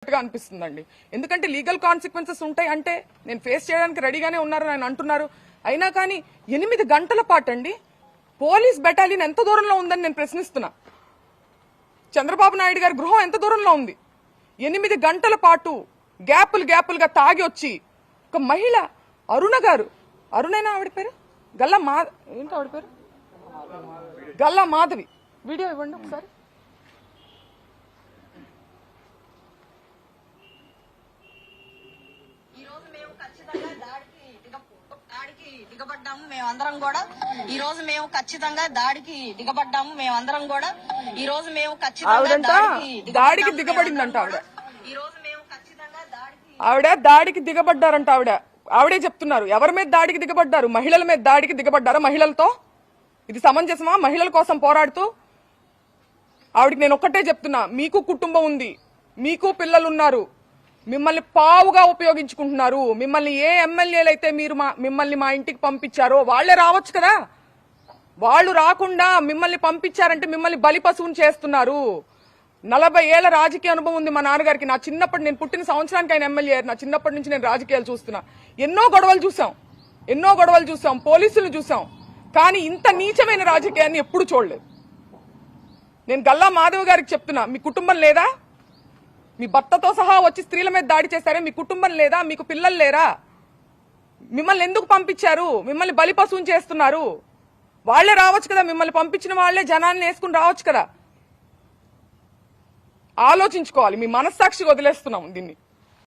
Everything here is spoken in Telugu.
అనిపిస్తుందండి. ఎందుకంటే లీగల్ కాన్సిక్వెన్సెస్ ఉంటాయి అంటే నేను ఫేస్ చేయడానికి రెడీగానే ఉన్నారని ఆయన అంటున్నారు. అయినా కానీ 8 గంటల పాటు అండి పోలీస్ బెటాలియన్ ఎంత దూరంలో ఉందని నేను ప్రశ్నిస్తున్నా. చంద్రబాబు నాయుడు గారి గృహం ఎంత దూరంలో ఉంది? 8 గంటల పాటు గ్యాపులుగా తాగి వచ్చి ఒక మహిళ అరుణ గారు, అరుణైనా ఆవిడ పేరు ఏంటి ఆవిడ పేరు గల్లా మాధవి, వీడియో ఇవ్వండి ఒకసారి. మేమందరం కూడా ఈ రోజు మేము ఖచ్చితంగా దాడికి దిగబడ్డాము. మేమందరం కూడా ఈ రోజు మేము ఖచ్చితంగా దాడికి దిగబడిందంట ఆవిడ దాడికి దిగబడ్డారంట. ఆవిడే చెప్తున్నారు. ఎవరి మీద దాడికి దిగబడ్డారు? మహిళల మీద దాడికి దిగబడ్డారా? మహిళలతో ఇది సమంజసమా? మహిళల కోసం పోరాడుతూ ఆవిడకి నేను ఒక్కటే చెప్తున్నా, మీకు కుటుంబం ఉంది, మీకు పిల్లలున్నారు, మిమ్మల్ని పావుగా ఉపయోగించుకుంటున్నారు. మిమ్మల్ని ఏ ఎమ్మెల్యేలు అయితే మిమ్మల్ని మా ఇంటికి పంపించారో వాళ్లే రావచ్చు కదా. వాళ్ళు రాకుండా మిమ్మల్ని పంపించారంటే మిమ్మల్ని బలిపశువుని చేస్తున్నారు. 40 ఏళ్ల రాజకీయ అనుభవం ఉంది మా నాన్నగారికి. నా చిన్నప్పటి, నేను పుట్టిన సంవత్సరానికి ఆయన ఎమ్మెల్యే. నా చిన్నప్పటి నుంచి నేను రాజకీయాలు చూస్తున్నా. ఎన్నో గొడవలు చూసాం, పోలీసులు చూసాం. కానీ ఇంత నీచమైన రాజకీయాన్ని ఎప్పుడు చూడలేదు. నేను గల్లా మాధవ్ గారికి చెప్తున్నా, మీ కుటుంబం లేదా? మీ భర్తతో సహా వచ్చి స్త్రీల మీద దాడి చేశారే, మీ కుటుంబం లేదా? మీకు పిల్లలు లేరా? మిమ్మల్ని ఎందుకు పంపించారు? మిమ్మల్ని బలిపశువుని చేస్తున్నారు. వాళ్లే రావచ్చు కదా, మిమ్మల్ని పంపించిన వాళ్లే జనాన్ని వేసుకుని రావచ్చు కదా. ఆలోచించుకోవాలి. మీ మనస్సాక్షికి వదిలేస్తున్నాం దీన్ని.